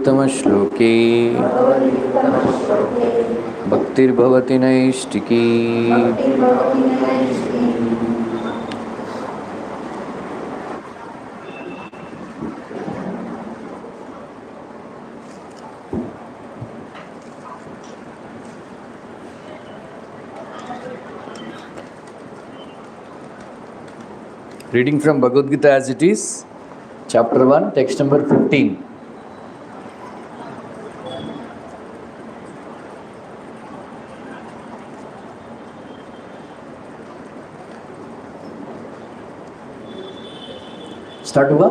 श्लोके भक्तिर्भवति नैष्टिकी। Reading from Bhagavad Gita as it is, chapter 1, text number 15. Start हुआ?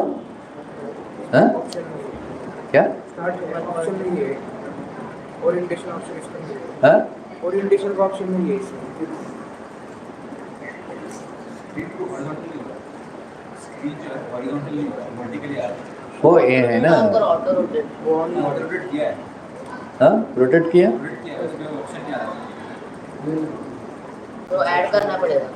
हाँ? क्या? ऑप्शन नहीं है, ओरिएंटेशन ऑप्शन इसका नहीं है। हाँ? ओरिएंटेशन का ऑप्शन नहीं है इसमें। वो ये है ना? रोटेट किया है। हाँ? रोटेट किया? तो ऐड करना पड़ेगा।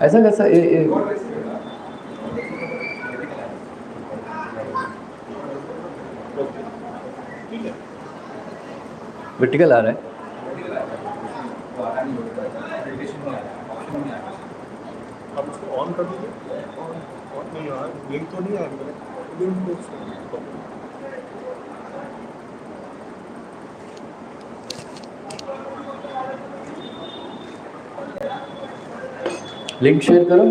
ऐसा कैसा वर्टिकल आ रहा है? आप उसको ऑन कर दीजिए। ऑन नहीं आ रहा, लिंक तो नहीं आया मेरा। लिंक को लिंक शेयर करो।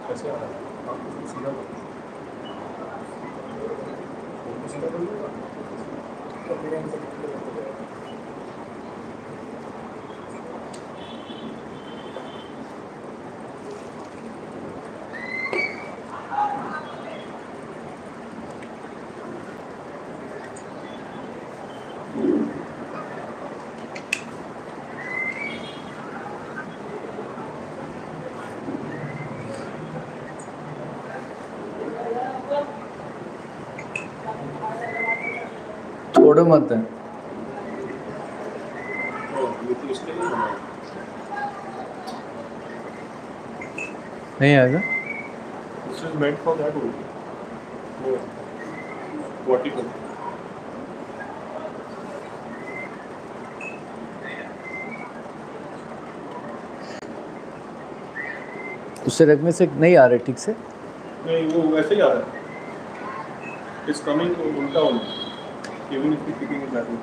कैसे आ रहा है? आप सीधा करिएगा तो मेरे यहाँ से छोड़ो मत। नहीं आएगा? This is meant for that only. Vertical. उससे रखने से नहीं आ रहे ठीक से? नहीं, वो वैसे ही आ रहा है। It's coming उल्टा only. Even if you picking it that way.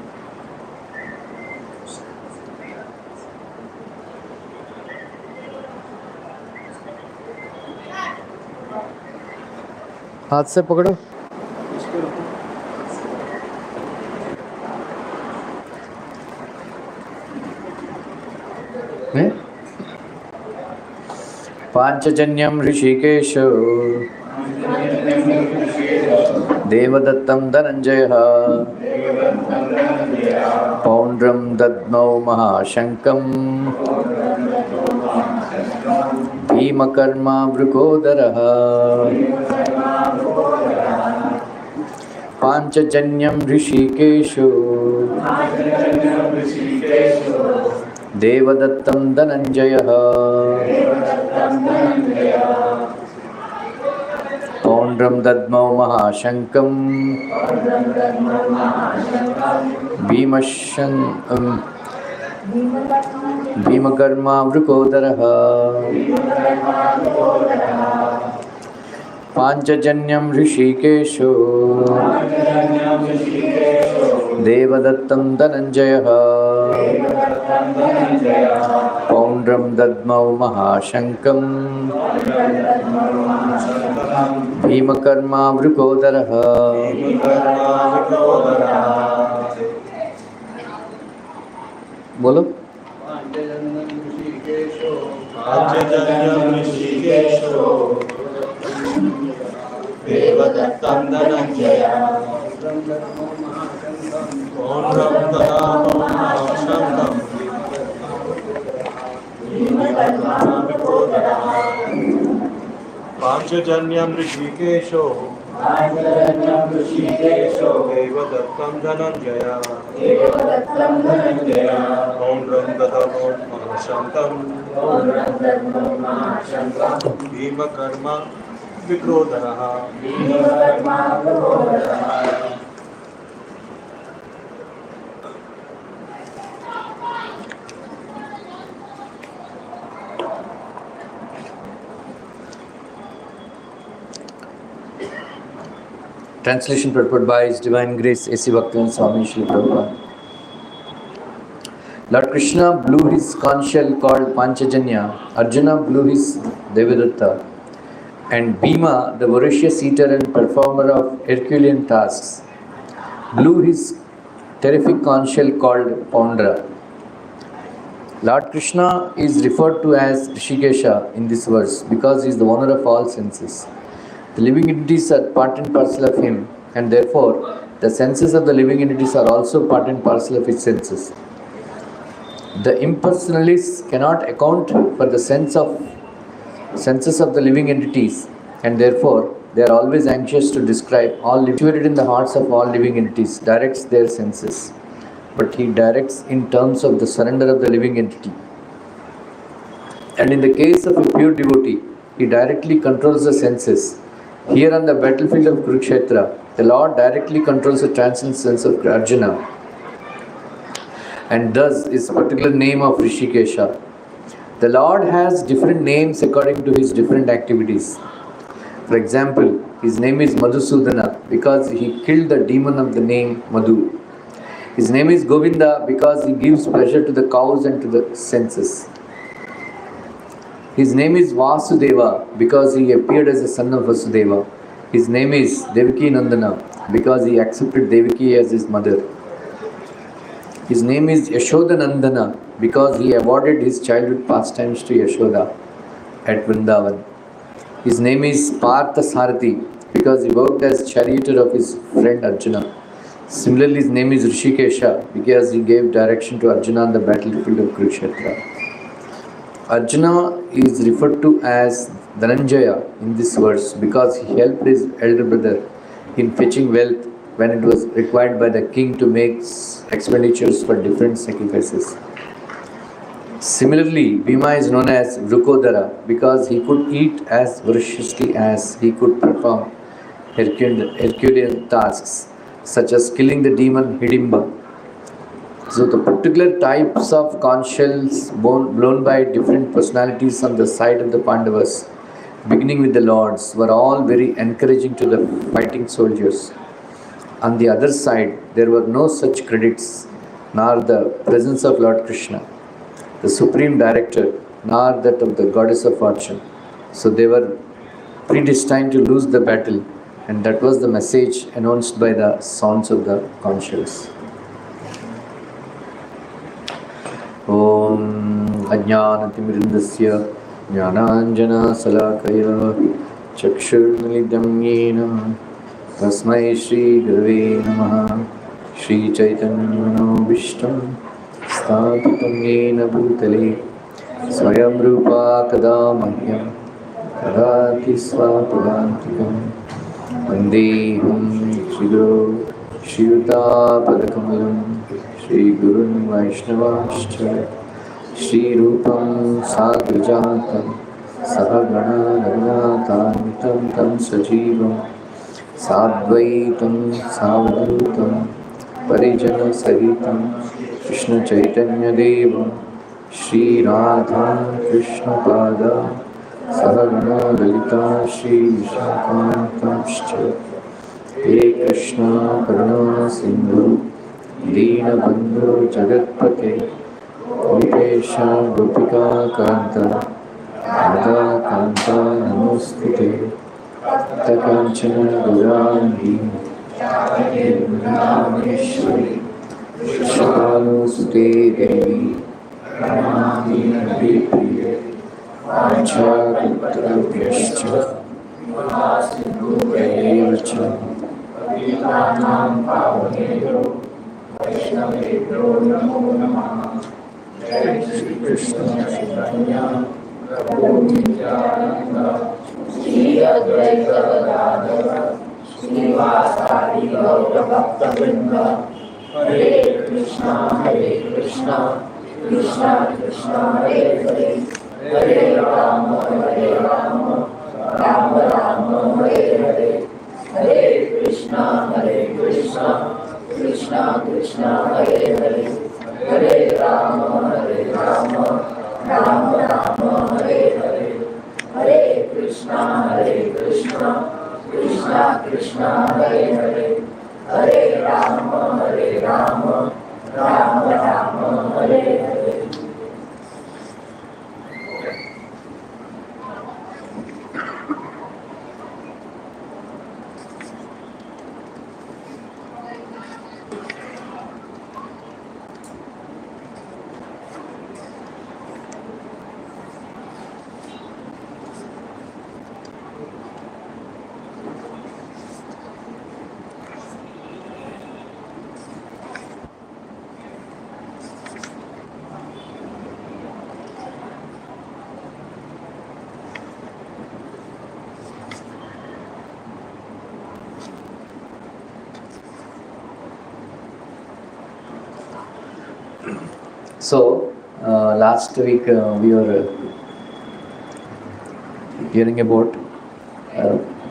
हाथ से पकड़ो। इसको रखो। हैं? पांचजन्यम ऋषिकेश देवदत्तं धनंजयः पौंड्रं दद्मौ महाशंकं भीमकर्मा वृकोदरः पांचजन्यम ऋषिकेशो देवदत्तं धनंजयः पौंड्रं दद्मौ महाशङ्कं भीमकर्मा वृकोदरः पाञ्चजन्यं ऋषिकेशो देवदत्तं धनञ्जयः पौंड्रं दद्मौ महाशङ्कं भीमकर्मा वृकोदरः बोलो देवदत्तं Dhananjay पौंड्रं ददामो महाशङ्कं पाञ्चजन्यं ऋषिकेशो देवदत्तं Dhananjay पौंड्रं ददामो महाशङ्कं भीमकर्मा विक्रोधनः Translation purport by His Divine Grace A.C. Bhaktivinoda Swami Srila Prabhupada. Lord Krishna blew his conch shell called Panchajanya, Arjuna blew his Devadatta, and Bhima, the voracious eater and performer of Herculean tasks, blew his terrific conch shell called Poundra. Lord Krishna is referred to as Rishikesha in this verse because he is the owner of all senses. The living entities are part and parcel of him, and therefore the senses of the living entities are also part and parcel of his senses. The impersonalists cannot account for the senses of the living entities, and therefore they are always anxious to describe all situated in the hearts of all living entities, directs their senses. But he directs in terms of the surrender of the living entity. And in the case of a pure devotee, he directly controls the senses. Here on the battlefield of Kurukshetra, the Lord directly controls the transcendent sense of Arjuna, and thus his particular name of Rishikesha. The Lord has different names according to his different activities. For example, his name is Madhusudana because he killed the demon of the name Madhu. His name is Govinda because he gives pleasure to the cows and to the senses. His name is Vasudeva because he appeared as a son of Vasudeva. His name is Devaki Nandana because he accepted Devaki as his mother. His name is Yashoda Nandana because he awarded his childhood pastimes to Yashoda at Vrindavan. His name is Partha Sarathi because he worked as charioteer of his friend Arjuna. Similarly, his name is Rishikesha because he gave direction to Arjuna on the battlefield of Kurukshetra. Arjuna is referred to as Dhananjaya in this verse because he helped his elder brother in fetching wealth when it was required by the king to make expenditures for different sacrifices. Similarly, Bhima is known as Vrukodara because he could eat as voraciously as he could perform Herculean tasks such as killing the demon Hidimba. So the particular types of conch shells blown by different personalities on the side of the Pandavas, beginning with the lords, were all very encouraging to the fighting soldiers. On the other side, there were no such credits, nor the presence of Lord Krishna, the supreme director, nor that of the goddess of fortune. So they were predestined to lose the battle, and that was the message announced by the sounds of the conch shells. Om Ajnanatimirindasya Jnananjana Salakaya Chakshurmilidam Yena Tasmai Shri Gurave Namaha Shri Chaitanya Vishtam Sthapitam Yena Bhutale Swayam Rupa Kada Mahyam Kadati Swapadantikam Vandeham Shri Guru Shri Yuta Padakamalam Shri Gurun Vaishnavascha Shri Rupam Sadhujatam Sahagana Raghunathanitam Tam Sajivam Sadvaitam Savadutam Parijana Sahitam Krishna Chaitanya Devam Shri Radha Krishna Pada Sahagana Lalita Shri Vishnakantamscha He Krishna Karuna Sindhu Deenabandhu Jagatpate Gopesha Gopika Kanta Radha Kanta Namostute Takanchana Gaurani Namaishwari Vishnu Sute Devi Ramani Nabipriye Vancha Guptarabhyascha Devacha Pavitanam Pavanebhyo Vaishnavebhyo Namo Namaha Jai Shri Krishna Chaitanya Prabhu Nityananda Shri Advaita Gadadhara Srivasadi Gaura Bhakta Vrinda Hare Krishna Krishna Krishna Hare Hare Hare Rama Rama Rama Hare Hare Hare Krishna Krishna Krishna Hare Hare Hare Rama Rama Rama Hare Hare Hare Krishna Krishna Krishna Hare Hare Hare Rama Rama Rama Hare Hare. So, last week we were hearing about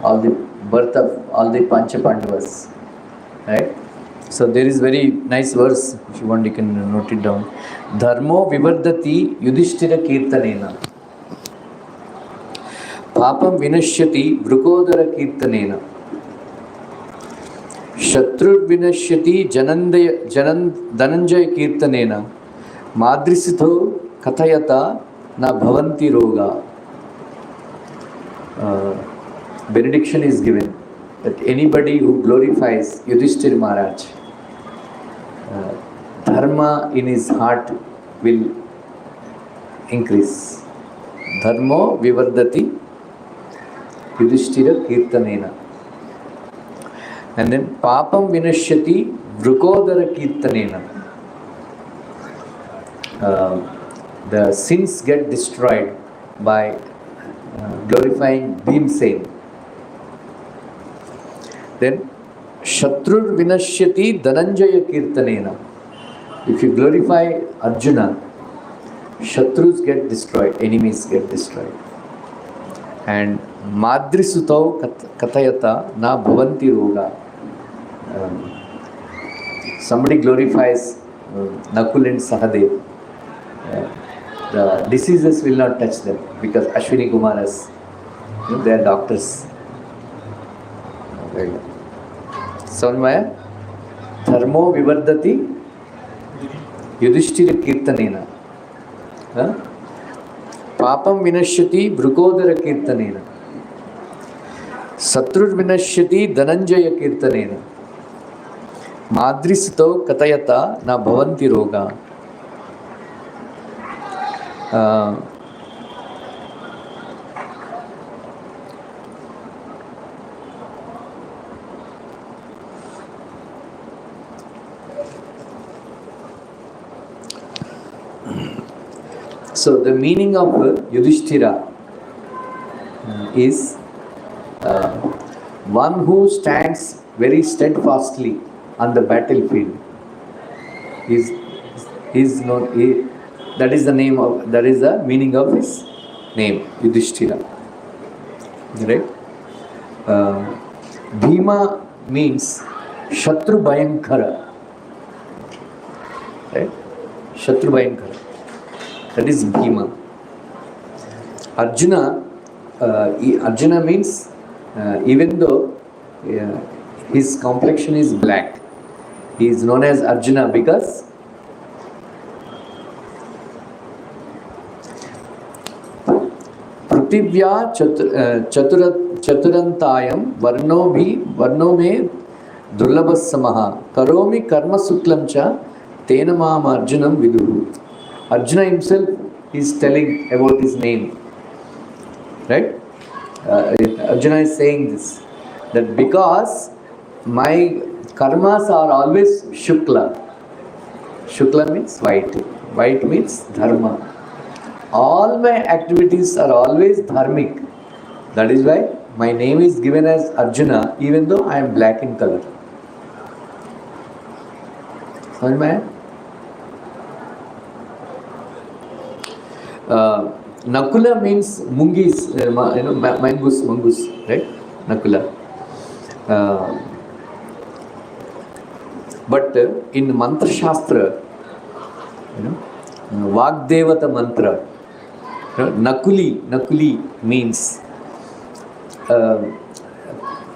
all the birth of all the Pancha Pandavas, right? So there is very nice verse, if you want you can note it down. Dharmo vivardati yudhishthira kirtanena papam vinashyati vrukodara kirtanena shatrur vinashyati dhananjaya kirtanena madrisitho kathayata na bhavanti roga. Benediction is given that anybody who glorifies Yudhishthira Maharaj, dharma in his heart will increase. Dharmo vivardati Yudhishthira kirtanena. And then papam vinashyati vrukodara kirtanena. The sins get destroyed by glorifying Bhimsen. Then Shatrur Vinashyati Dhananjaya Kirtanena. If you glorify Arjuna, Shatrus get destroyed, enemies get destroyed. And Madrisutau Kathayata Na Bhavanti Roga. Somebody glorifies Nakul and Sahadev. The diseases will not touch them because Ashwini Kumaras, they are doctors. Savanmaya, Dharmo Vivardati Yudhishthira Kirtanena. Papam Vinashyati Vrukodara Kirtanena. Satrur Vinashyati Dhananjaya Kirtanena. Madrisito Katayata Na Bhavanti Roga. So the meaning of Yudhishthira is one who stands very steadfastly on the battlefield. That is the meaning of his name, Yudhishthira. Right? Bhima means Shatru Bhayankara. Right? Shatru Bhayankara. That is Bhima. Arjuna, Arjuna means even though his complexion is black, he is known as Arjuna because Prithivya Chaturantayam Varno me Durlabhasamaha Karomi Karma Suklamcha Tena Mam Arjunam Viduhu. Arjuna himself is telling about his name. Right? Arjuna is saying this, that because my karmas are always Shukla. Shukla means white. White means Dharma. All my activities are always dharmic. That is why my name is given as Arjuna even though I am black in color. समझ में है? Nakula means mungis, mongoose, right? Nakula. But in Mantra Shastra, Vagdevata Mantra, Nakuli means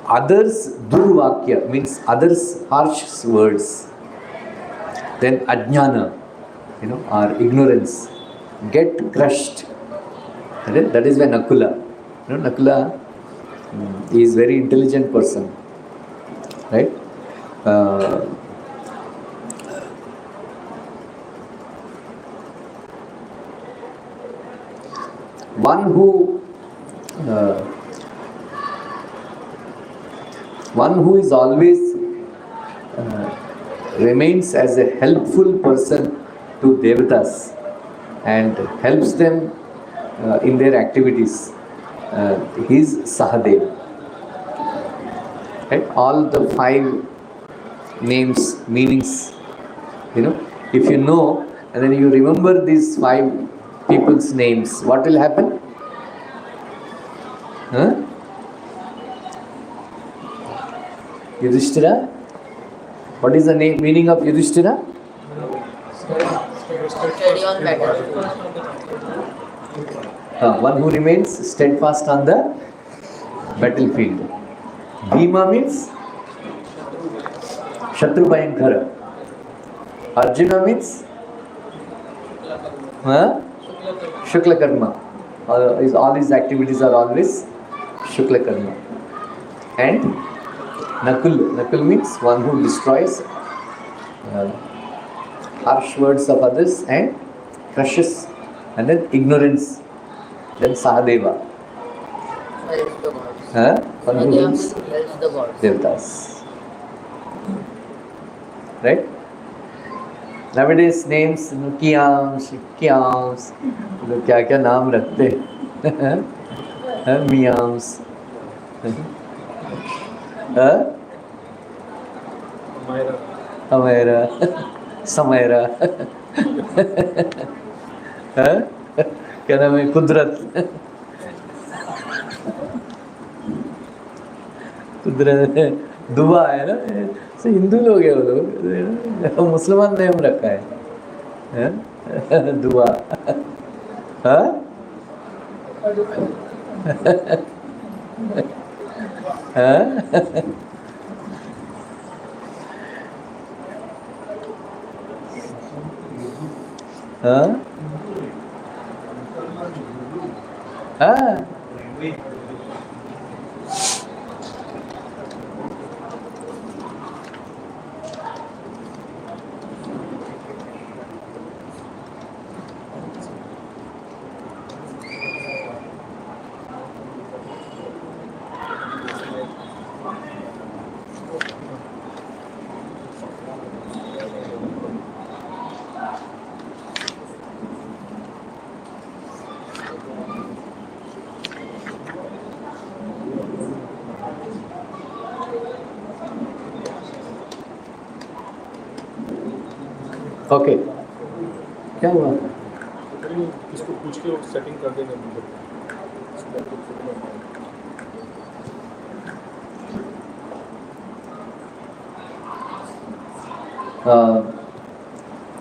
others Durvakya, means others harsh words. Then Ajnana, or ignorance, get crushed. That is why Nakula. Nakula is very intelligent person. Right? One who is always remains as a helpful person to Devatas and helps them in their activities. He is Sahadev. Right? All the 5 names, meanings, if you know and then you remember these 5 people's names, what will happen? Yudhishthira? What is the meaning of Yudhishthira? Steady on battle. One who remains steadfast on the battlefield. Bhima means Shatru Bhayankara. Arjuna means Shukla Karma. All his activities are always Shukla Karma. And Nakul means one who destroys harsh words of others and crushes, and then ignorance. Then Sahadeva. One who helps the gods. Devatas. Right? Nowadays names, Kyams, क्या नाम रखते Miams, Amira, Samaira, क्या नाम है कुदरत दुआ है ना, से हिंदू लोग है वो लोग, मुसलमान नेम रखा है दुआ. ओके क्या हुआ? इसको पूछ के सेटिंग कर देंगे.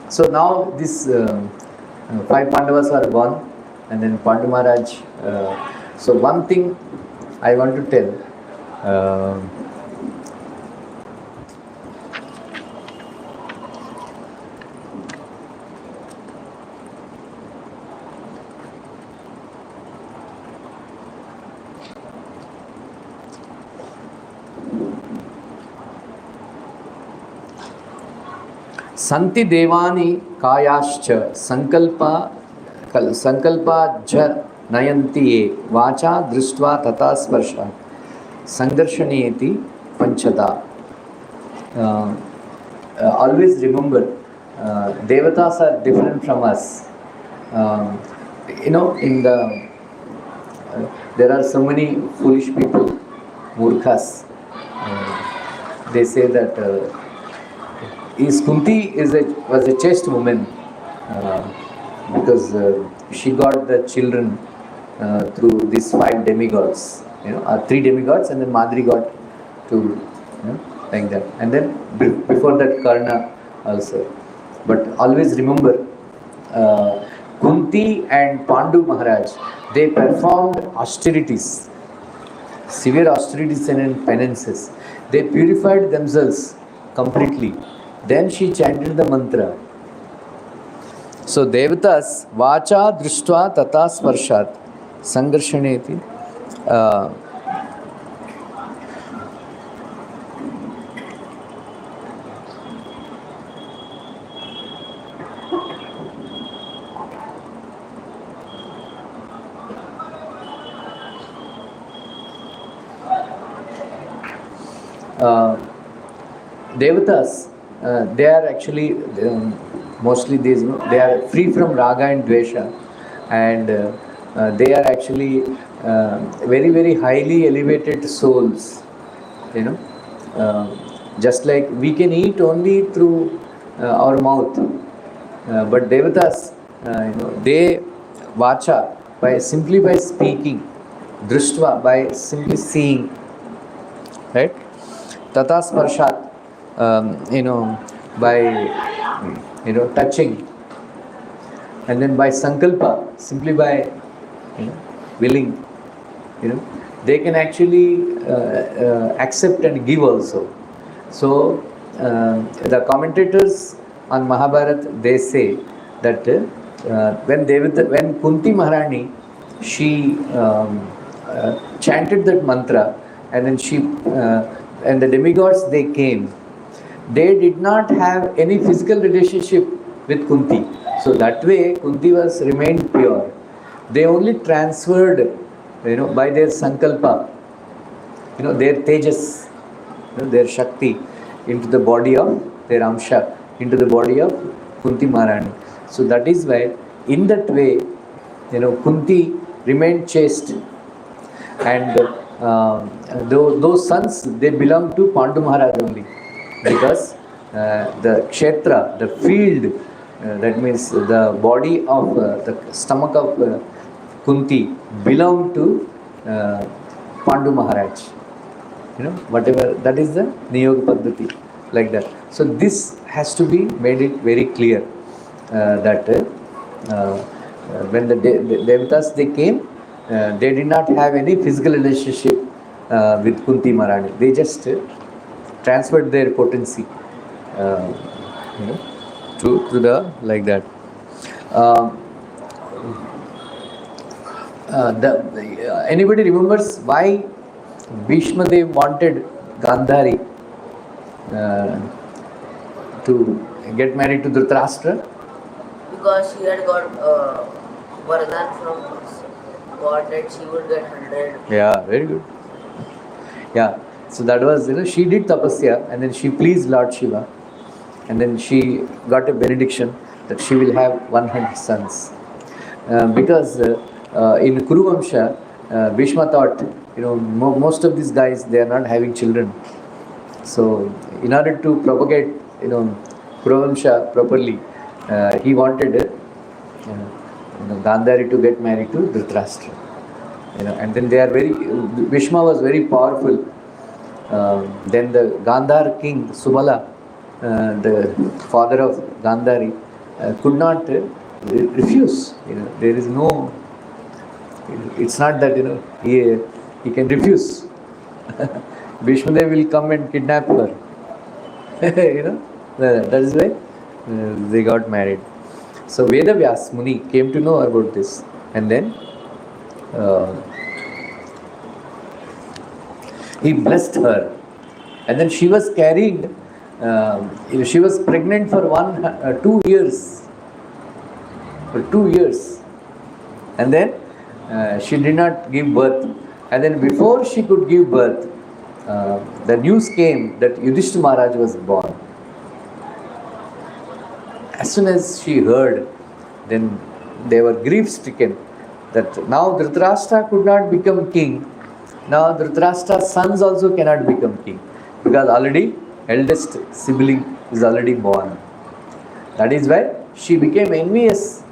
So now these five Pandavas are born, and then Pandu Maharaj. So one thing I want to tell. संति देवानि कायाश्च संकल्पा ज नयन्ति ये वाचा दृष्ट्वा तथा स्पर्शा संघर्षणेति पंचदा. Always remember, devatas are different from us. In the there are so many foolish people, murkhas. They say that Kunti was a chaste woman because she got the children through these five demigods, three demigods, and then Madri got two, like that, and then before that Karna also. But always remember, Kunti and Pandu Maharaj, they performed austerities, severe austerities and penances. They purified themselves completely. Then she chanted the mantra. So devatas vacha drishtva tata sparshat sangarshaneti. Devatas, they are actually mostly these, they are free from raga and dvesha, and they are actually very, very highly elevated souls. Just like we can eat only through our mouth, but devatas, they vacha, simply by speaking, drishtva, by simply seeing, right? Tata sparshat, by touching, and then by sankalpa, simply by willing, they can actually accept and give also. So the commentators on Mahabharata, they say that when Kunti Maharani, she chanted that mantra, and then and the demigods, they came. They did not have any physical relationship with Kunti. So that way Kunti remained pure. They only transferred, by their sankalpa, their tejas, their shakti into the body of their amsha, into the body of Kunti Maharani. So that is why, in that way, Kunti remained chaste, and those sons, they belong to Pandu Maharaj only, because the kshetra, the field, that means the body of the stomach of Kunti belonged to Pandu Maharaj. Whatever, that is the Niyoga Paddhati, like that. So this has to be made it very clear that when the Devatas, they came, they did not have any physical relationship with Kunti Maharani. They just transferred their potency to the, like that. Anybody remembers why Bhishma Dev wanted Gandhari to get married to Dhritarashtra? Because she had got Vardhan from God that she would get 100. Yeah, very good. Yeah, so that was, she did tapasya, and then she pleased Lord Shiva, and then she got a benediction that she will have 100 sons. Because in Kuruvamsha, Bhishma thought, most of these guys, they are not having children. So in order to propagate, Kuruvamsha properly, he wanted Gandhari to get married to Dhritarashtra. And then they are very, Bhishma was very powerful. Then the Gandhar king, Subala, the father of Gandhari, could not refuse. There is no, it's not that, he can refuse. Bhishmadev will come and kidnap her. That is why they got married. So Vedavyas Muni came to know about this, and then he blessed her, and then she was carrying. She was pregnant for 2 years. For 2 years, and then she did not give birth. And then before she could give birth, the news came that Yudhishthira Maharaj was born. As soon as she heard, then they were grief-stricken that now Dhritarashtra could not become king. Now Dhritarashtra's sons also cannot become king, because already eldest sibling is already born. That is why she became envious,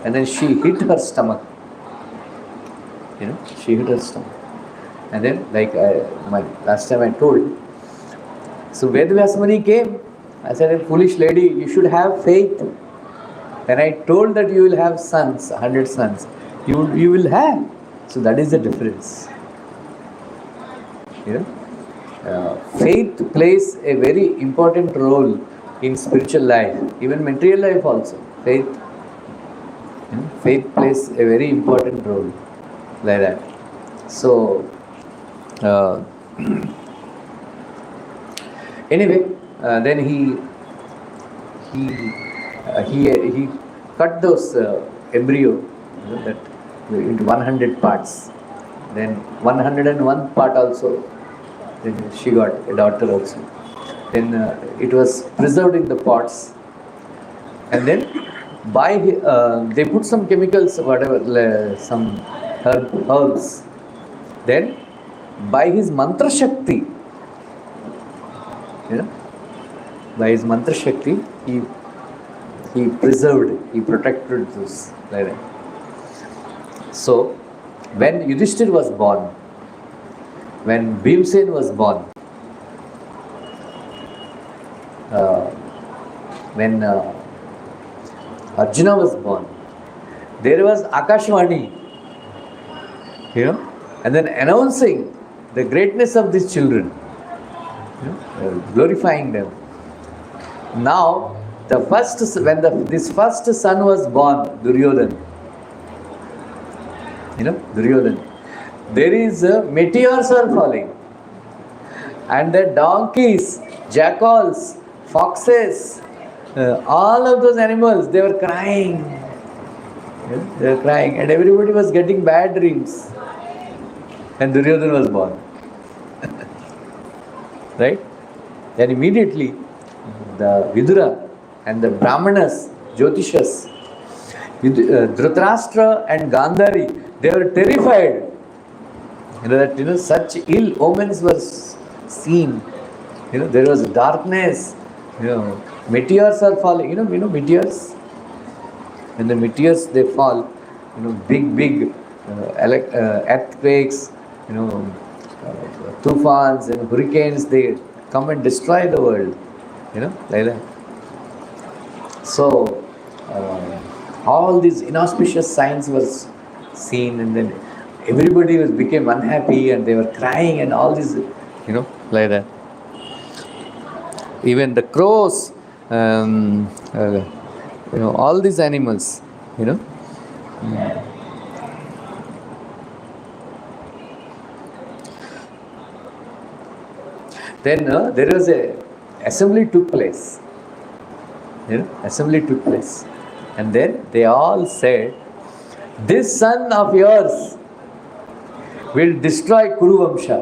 and then she hit her stomach. She hit her stomach. And then, like last time I told, so Vedavyas Muni came. I said, foolish lady, you should have faith. When I told that you will have sons, 100 sons, you will have. So that is the difference. Faith plays a very important role in spiritual life, even material life also. Faith plays a very important role, like that. So anyway, then he cut those embryo, that into 100 parts. Then 101 part also. Then she got a daughter also. Then it was preserved in the pots, and then they put some chemicals, whatever, some herbs. Then by his mantra shakti, by his mantra shakti, he preserved, he protected this. Like that. So when Yudhishthira was born, when Bhimsen was born, when Arjuna was born, there was Akashvani, and then announcing the greatness of these children, glorifying them. Now, this first son was born, Duryodhana. Duryodhana. There is meteors are falling, and the donkeys, jackals, foxes, all of those animals, they were crying. They were crying, and everybody was getting bad dreams. And Duryodhana was born. Right? Then immediately the Vidura and the Brahmanas, Jyotishas, Dhritarashtra and Gandhari, they were terrified. That such ill omens were seen. There was darkness. Meteors are falling. Meteors. When the meteors they fall, big earthquakes, tufans and hurricanes, they come and destroy the world. Like that. So all these inauspicious signs were seen, and then everybody became unhappy, and they were crying, and all this, like that. Even the crows, all these animals, Then there was a assembly took place. Assembly took place, and then they all said, "This son of yours will destroy Kuru Vamsha."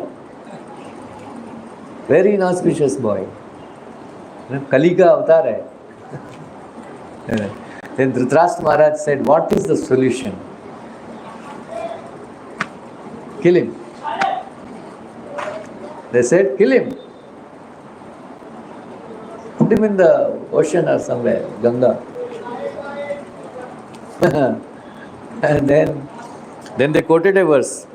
Very inauspicious boy. Kali ka avatar hai. Then Dhritarashtra Maharaj said, "What is the solution?" Kill him. They said, "Kill him. Put him in the ocean or somewhere, Ganga." And then Then they quoted a verse.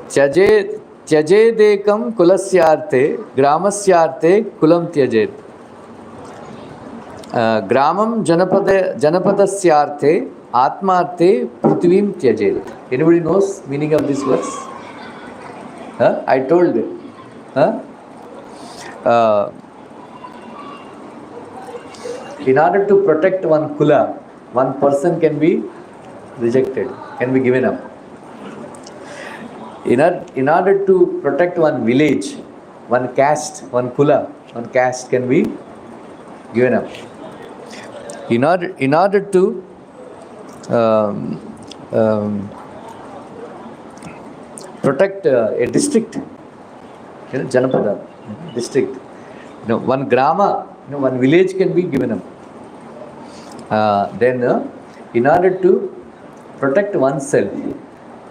Tyajedekam kulasyarte gramasyarte kulam tyajed. Gramam janapadasyarte atmarte prithvim tyajed. Anybody knows meaning of this verse? Huh? I told it. Huh? In order to protect one kula, one person can be rejected, can be given up. In order to protect one village, one caste, one kula, one caste can be given up. In order to protect a district, Janapada, district, one grama, one village can be given up. Then in order to protect oneself,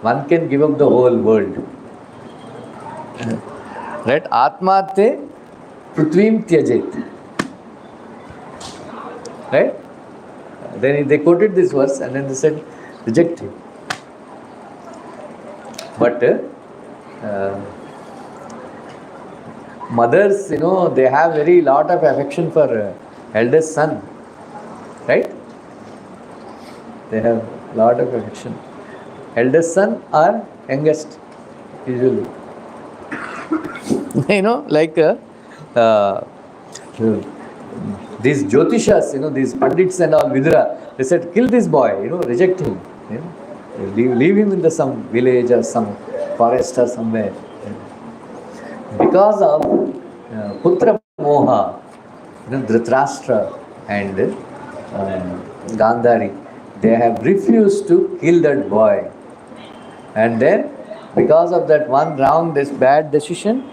one can give up the whole world. Right? Atmarte prithvim tyajet. Right? Then they quoted this verse and then they said, reject him. But mothers, they have very lot of affection for eldest son. Right? They have lot of affection. Eldest son or youngest, usually. Like these Jyotishas, these Pandits and all, Vidura, they said, kill this boy, reject him. Leave him in some village or some forest or somewhere. Because of Putra Moha, Dhritarashtra and Gandhari, they have refused to kill that boy. And then, because of that one wrong, this bad decision,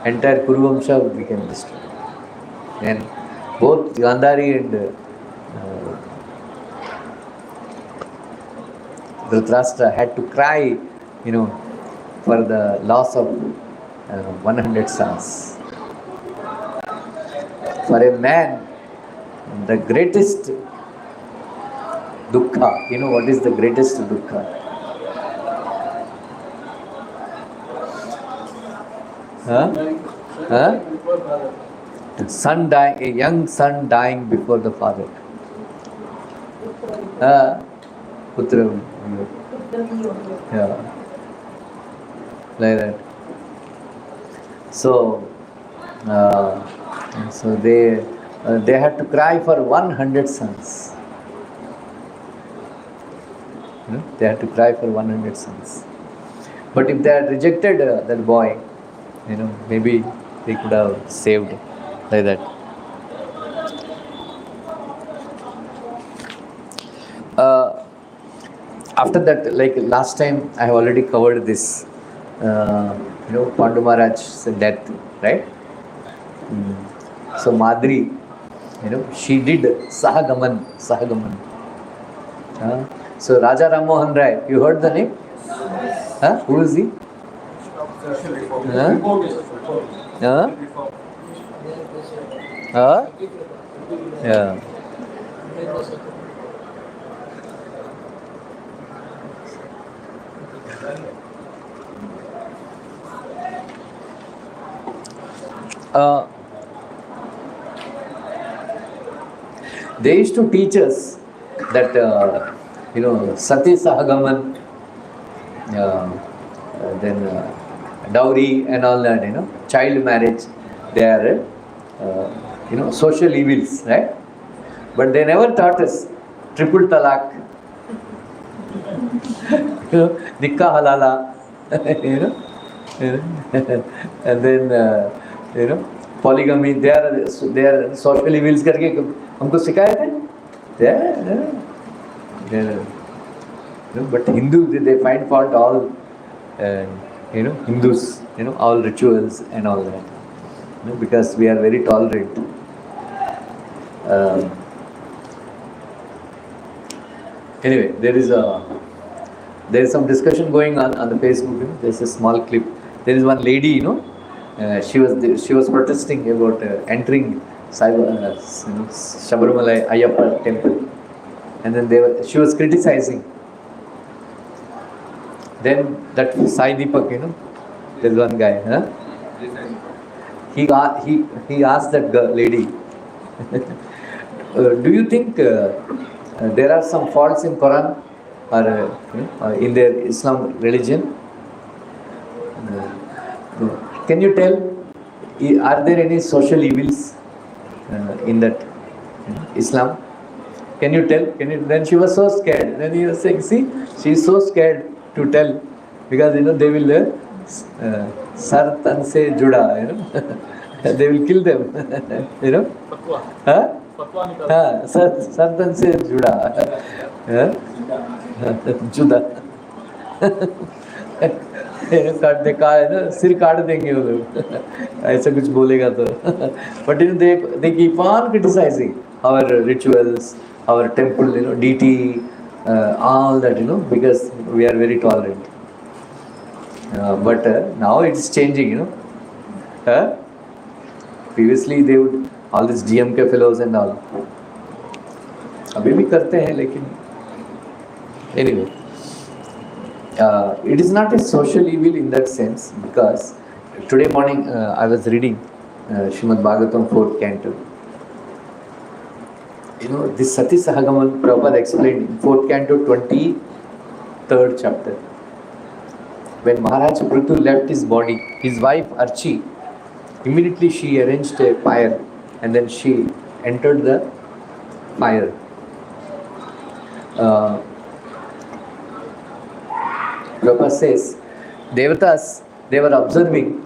entire Kuruvamsha became destroyed. And both Gandhari and Dhritarashtra had to cry, for the loss of 100 sons. For a man, the greatest dukkha, what is the greatest dukkha? Son dying, a young son dying before the father. Putra. Yeah. Like that. So they had to cry for 100 sons. They had to cry for 100 sons. But if they had rejected that boy, maybe they could have saved like that. After that, like last time, I have already covered this. Pandu Maharaj's death, right? So Madri, she did Sahagaman. So Raja Ram Mohan Rai, you heard the name? Who is he? Yeah. They used to teach us that Sati Sahagaman, then dowry and all that, child marriage, they are social evils, right? But they never taught us triple talaq, nikah halala, and then polygamy. They are social evils करके हमको सिखाए थे. But Hindu, they find fault all Hindus, all rituals and all that, because we are very tolerant. Anyway, there is some discussion going on the Facebook. There's a small clip. There is one lady, she was protesting about entering Shabarimala Ayyappa temple, and then she was criticizing. Then that Sai Deepak, there's one guy, he asked that lady, do you think there are some faults in Quran or in their Islam religion? Can you tell, are there any social evils in that Islam? Can you tell? Then she was so scared. Then he was saying, see, she is so scared to tell because they will sar tan se juda, they will kill them, Fatwa. Huh? Fatwa nikal. Sir तन से जुड़ा जुदा काट दे का है ना सिर काट देंगे वो लोग ऐसा कुछ बोलेगा तो but they keep on criticizing our rituals, our temple, deity, all that, because we are very tolerant, but now it's changing, previously they would, all these DMK fellows and all, अभी भी करते हैं लेकिन anyway, it is not a social evil in that sense, because today morning I was reading Srimad Bhagavatam 4th canto. This Sati Sahagaman, Prabhupada explained in 4th canto 23rd chapter. When Maharaj Prithu left his body, his wife Archi, immediately she arranged a fire and then she entered the fire. Prabhupada says, Devatas, they were observing,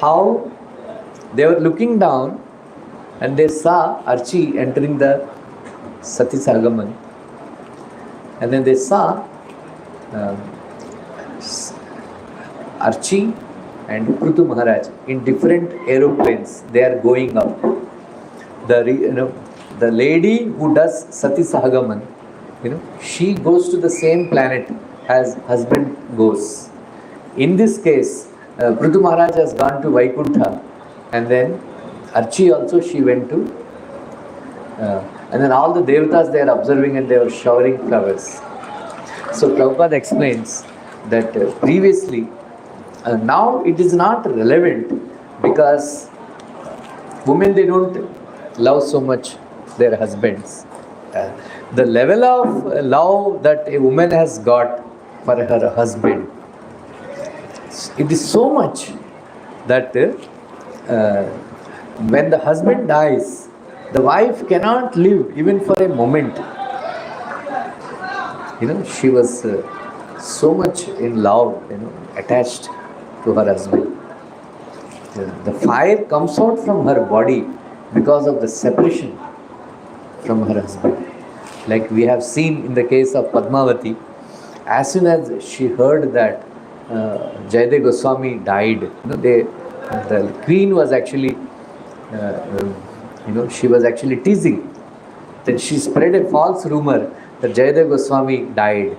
how they were looking down and they saw Archi entering the Sati Sahagaman. And then they saw Archi and Prithu Maharaj in different aeroplanes. They are going up. The lady who does Sati Sahagaman, she goes to the same planet as husband goes. In this case, Prithu Maharaj has gone to Vaikuntha, and then Archi also she went to, and then all the devatas they are observing and they are showering flowers. So Prabhupada explains that previously, now it is not relevant because women they don't love so much their husbands. The level of love that a woman has got for her husband, it is so much that when the husband dies, the wife cannot live even for a moment. She was so much in love, attached to her husband. The fire comes out from her body because of the separation from her husband. Like we have seen in the case of Padmavati, as soon as she heard that Jayadeva Goswami died, the queen was actually, she was actually teasing. Then she spread a false rumor that Jayadeva Goswami died.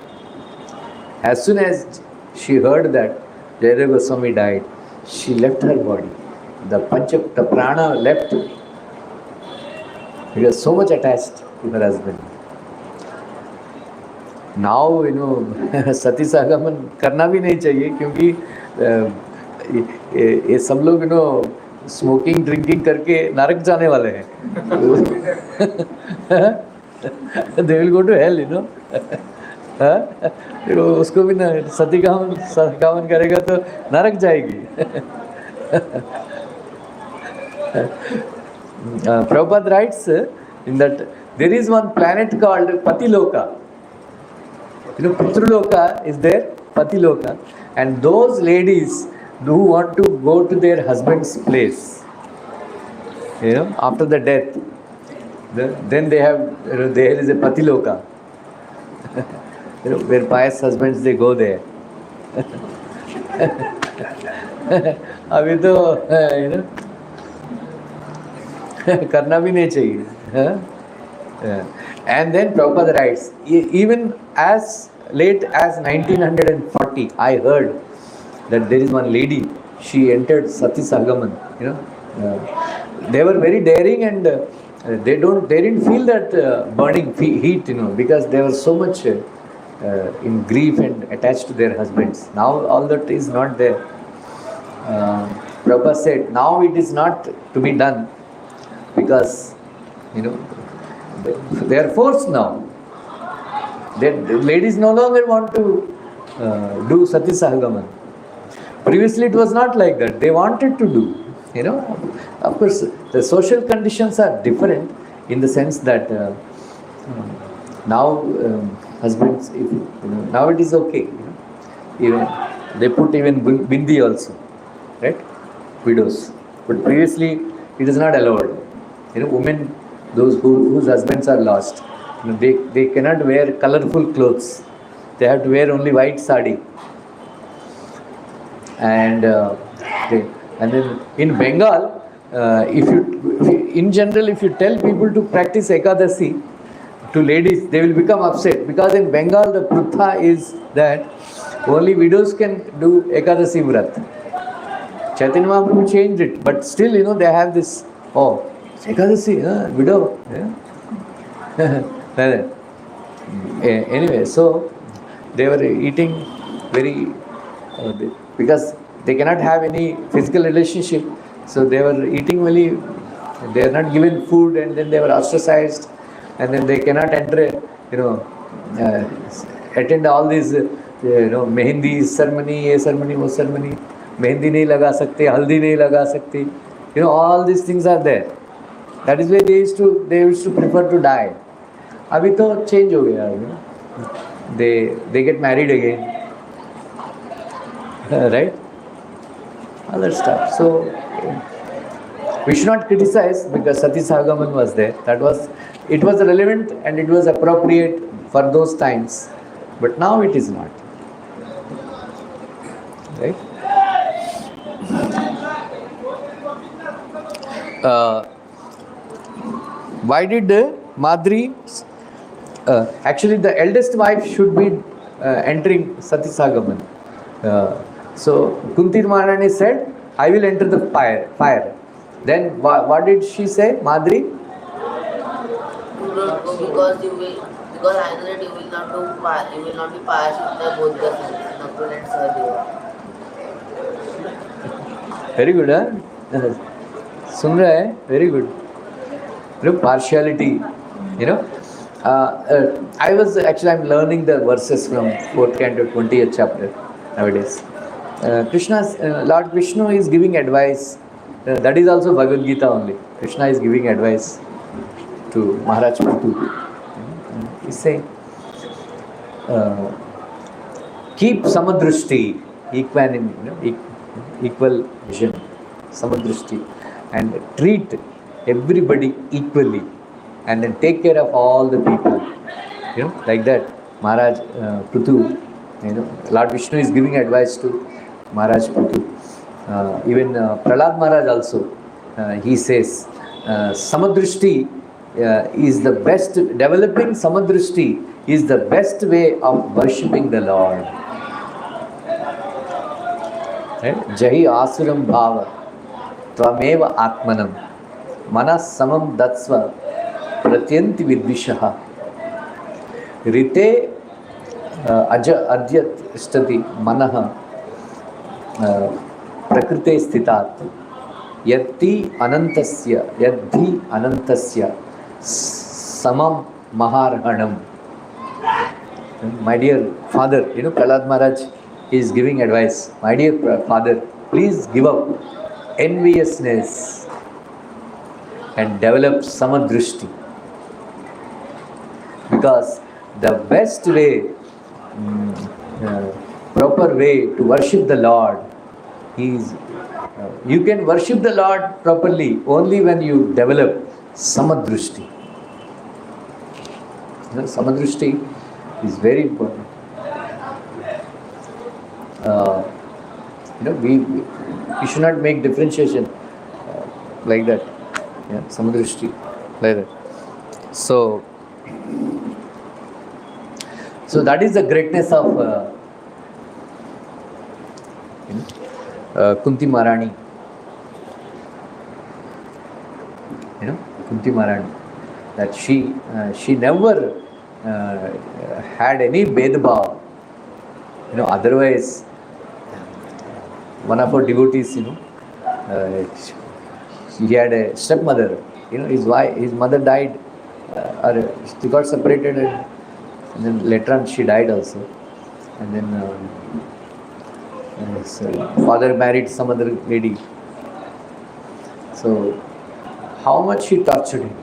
As soon as she heard that Jayadeva Goswami died, she left her body. The prana left. She was so much attached to her husband. Now, Sati Sahagaman करना भी नहीं चाहिए क्योंकि ये सब लोग smoking drinking करके नरक जाने वाले हैं. They will go to hell, उसको भी ना सती गावन करेगा तो नरक जाएगी. Prabhupada writes in that there is one planet called Patiloka. Pitruloka is there, Patiloka, and those ladies who want to go to their husband's place, after the death, then they have, there is a Patiloka, where pious husbands they go there. अभी तो करना भी नहीं चाहिए. And then Prabhupada writes, even as late as 1940, I heard that there is one lady, she entered Sati Sahagaman, They were very daring, and they didn't feel that burning heat, because they were so much in grief and attached to their husbands. Now all that is not there. Prabhupada said, now it is not to be done, because they are forced now. The ladies no longer want to do Sati Sahagaman. Previously it was not like that. They wanted to do. Of course, the social conditions are different in the sense that now husbands, now it is okay. Even they put even bindi also, right? Widows. But previously it is not allowed. Women, those whose husbands are lost, they cannot wear colorful clothes. They have to wear only white sari. And then in Bengal, in general, if you tell people to practice Ekadasi to ladies, they will become upset, because in Bengal the prutha is that only widows can do Ekadasi Vrat. Chaitanya Mahaprabhu changed it, but still, they have this, Ekadasi, widow. Yeah. Anyway, so they were eating very, because they cannot have any physical relationship, so they were eating only, they are not given food, and then they were ostracized, and then they cannot enter, attend all these, mehendi ceremony, ye ceremony, wo ceremony, mehendi nahi laga sakte, haldi nahi laga sakte, all these things are there. That is why they used to prefer to die. Abhi to change ho gaya, they get married again, right? Other stuff. So we should not criticize, because Sati Sahagaman was there. It was relevant and it was appropriate for those times, but now it is not. Right? Why did Madri? Actually, the eldest wife should be entering Sati Sahagaman. So Kunti Maharani said, I will enter the fire. Then what did she say, Madri? Because I know that you will not be pious with both the sons, Nakul and Sahadeva. Very good, huh? Sun raha hai? Very good. Look, partiality, I'm learning the verses from 4th canto, 20th chapter nowadays. Lord Vishnu is giving advice. That is also Bhagavad Gita only. Krishna is giving advice to Maharaj Pandu. He's saying, keep samadrushti, equanimity, equal vision, samadrushti, and treat everybody equally, and then take care of all the people. Like that, Maharaj Prithu, Lord Vishnu is giving advice to Maharaj Prithu. Even Prahlad Maharaj also, he says, samadrushti is the best, developing samadrushti is the best way of worshipping the Lord. Right? Jahi asuram bhava tvameva atmanam manas samam datsva pratyanti vidvishaha rite aja adyat stati manaha prakrite sthitat yadhi anantasya samam maharhanam. My dear father, Prahlad Maharaj is giving advice. My dear father, please give up enviousness and develop samadrushti, because the best way, proper way to worship the Lord is, you can worship the Lord properly only when you develop samadrushti. Samadrushti is very important. We should not make differentiation like that. Yeah, samadrushti, like that. So that is the greatness of Kunti Maharani. Kunti Maharani, that she never had any Bedbhav. Otherwise, one of our devotees, he had a stepmother. His mother died, or she got separated, and then later on she died also. And then his father married some other lady. So, how much she tortured him.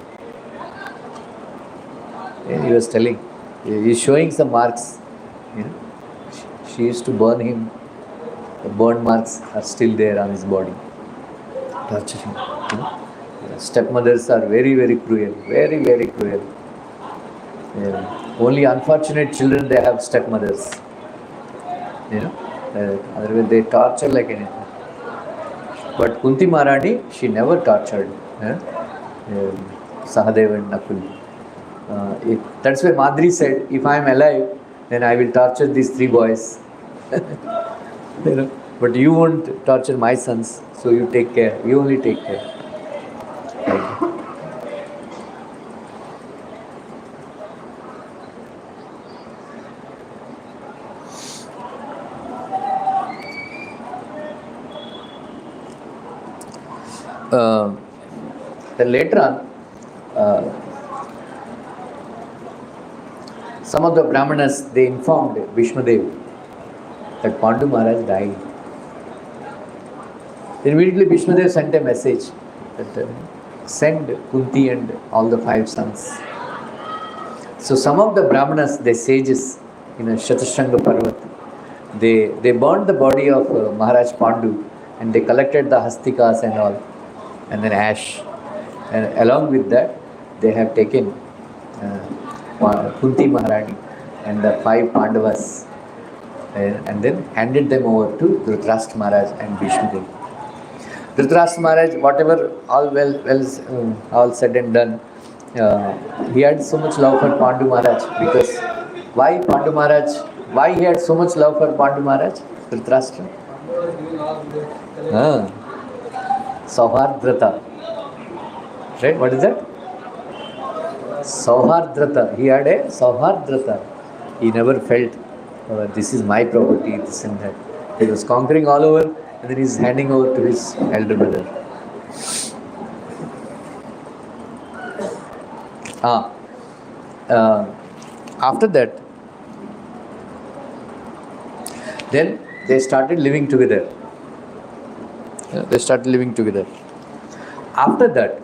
And he was telling, he's showing some marks. She used to burn him. The burn marks are still there on his body. Torture him. Stepmothers are very, very cruel. Very, very cruel. Only unfortunate children, they have stepmothers. Otherwise they torture like anything. But Kunti Maharani, she never tortured Sahadeva and Nakul. That's why Madri said, if I am alive, then I will torture these 3 boys. But you won't torture my sons, so you take care. You only take care. Then later on, some of the Brahmanas, they informed Bhishmadev that Pandu Maharaj died. Then immediately Bhishmadev sent a message that send Kunti and all the 5 sons. So some of the Brahmanas, the sages in a Shatashanga Parvat, they burned the body of Maharaj Pandu, and they collected the hastikas and all, and then ash. And along with that, they have taken Kunti Maharani and the 5 Pandavas, and then handed them over to Dhritarashtra Maharaj and Bhishmadev. Dhritarashtra Maharaj, whatever all said and done, he had so much love for Pandu Maharaj. Because why Pandu Maharaj? Why he had so much love for Pandu Maharaj? Dhritarashtra? Sauhardrata. Right? What is that? Sauhardrata. He had a Sauhardrata. He never felt, this is my property, this and that. He was conquering all over, and then he is handing over to his elder brother. After that, then they started living together. After that,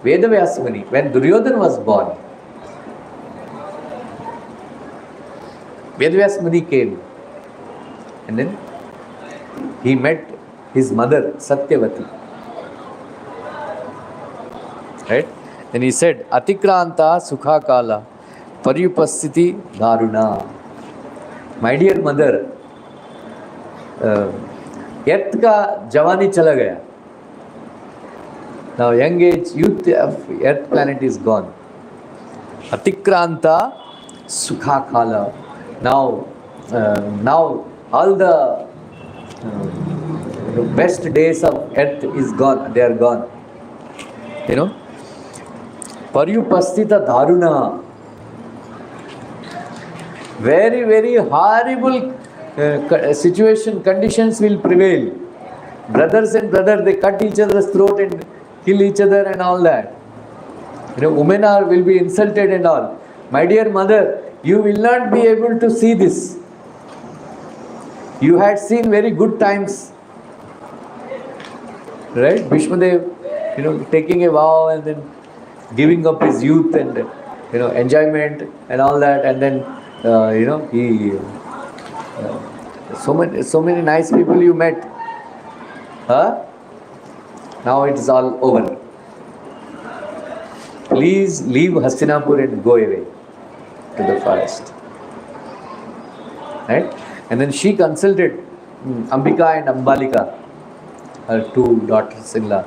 Vedavyas Muni, when Duryodhana was born, Vedavyas Muni came, and then he met his mother Satyavati. Right? Then he said, Atikranta Sukha Kala Paryupasthiti Dharuna. My dear mother, Earth ka Javani chala gaya. Now young age, youth of Earth planet is gone. Atikranta Sukha Kala. Now all the best days of Earth is gone. They are gone. Paryupasthita Dharuna. Very, very horrible situation, conditions will prevail. Brothers and brothers, they cut each other's throat and kill each other and all that. Women will be insulted and all. My dear mother, you will not be able to see this. You had seen very good times. Right? Bhishmadev, taking a vow and then giving up his youth and, enjoyment and all that, and then, he, so many nice people you met. Now it is all over. Please leave Hastinapur and go away to the forest. Right? And then she consulted Ambika and Ambalika, her 2 daughters-in-law.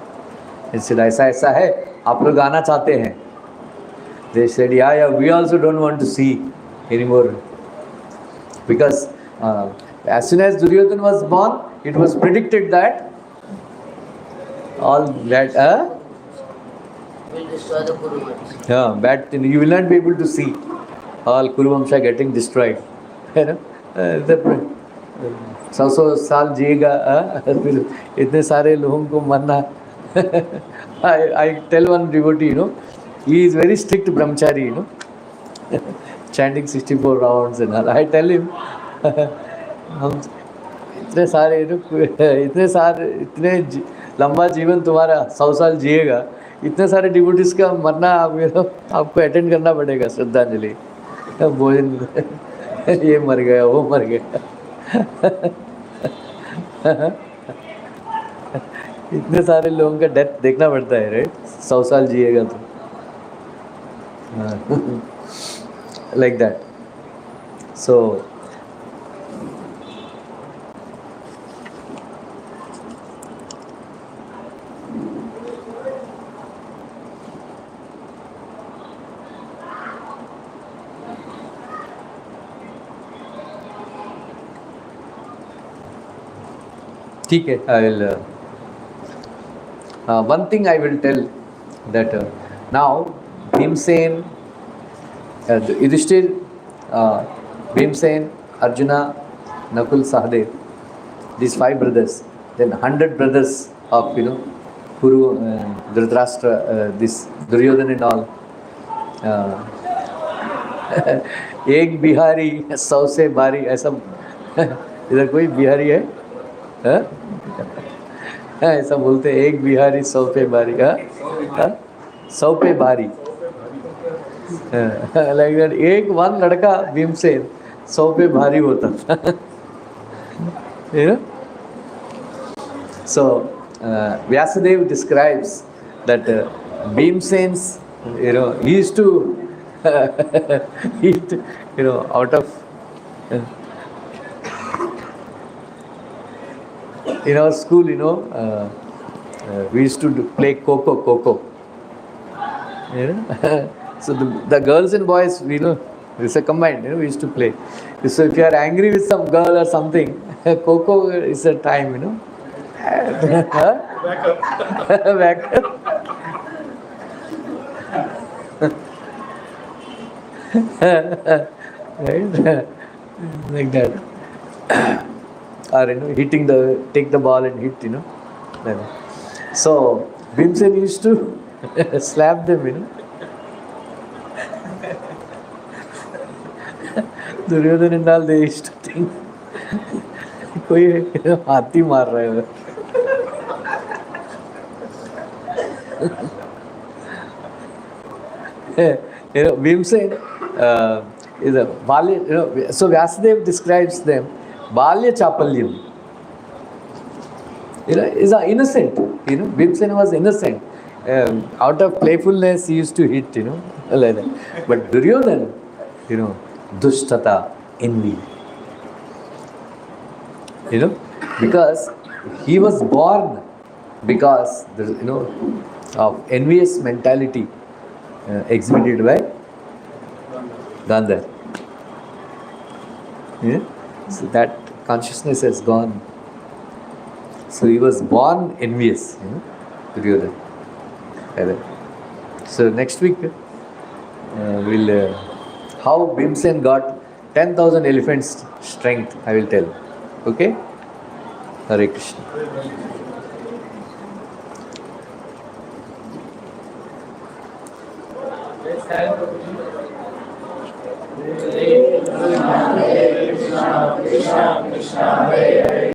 And said, ऐसा है, आप लोग आना चाहते हैं? They said, yeah, we also don't want to see anymore. Because as soon as Duryodhana was born, it was predicted that all that will destroy the Kuruvans. Yeah, bad thing. You will not be able to see all Kuruvamsha getting destroyed. You know, the 100 साल जिएगा फिर इतने सारे लोगों को मरना. I tell one devotee, you know, he is very strict brahmachari, you know, chanting 64 rounds and all. I tell him, हम इतने सारे इतने लंबा जीवन तुम्हारा 100 साल जिएगा, इतने सारे डिवोटीज का मरना आपको अटेंड करना पड़ेगा श्रद्धांजलि. भोजन ये मर गया, वो मर गया. इतने सारे लोगों का डेथ देखना पड़ता है, राइट? 100 साल जिएगा तो लाइक दैट. सो ठीक है. I will one thing I will tell that now Bhimsen, Yudhishthir, Bhimsen, Arjuna, Nakul, Sahadev, these 5 brothers, then 100 brothers of Kuru, Dhritarashtra, this Duryodhana and all. एक बिहारी 100 से बारी, ऐसा इधर कोई बिहारी है? ऐसा बोलते हैं, एक बिहारी 100 पे बारी. 100 पे बारी, लाइक दैट. एक वन लड़का भीमसेन 100 पे भारी होता था. You know? So Vyasadeva describes that Bhimsen's, he used to eat, out of in our school, we used to play Coco. So the girls and boys, it's a combined, we used to play. So if you are angry with some girl or something, Coco is a time, Back up. Right? Like that. Or take the ball and hit, So Bhimsen used to slap them, Duryodhana and all, they used to think कोई हाथी मार रहा है. Bhimsen is a Balya, so Vyasadeva describes them, Balya Chapalyam. Is a innocent. Bhimsen was innocent. Out of playfulness, he used to hit. Like that. But Duryodhana, Dushtata, envy. Because he was born because of envious mentality exhibited by Gandhar. So that consciousness has gone. So he was born envious, Duryodhana. So next week we'll how Bhimsen got 10,000 elephants strength, I will tell. Okay? Hare Krishna. Krishna, Krishna, Hare Hare.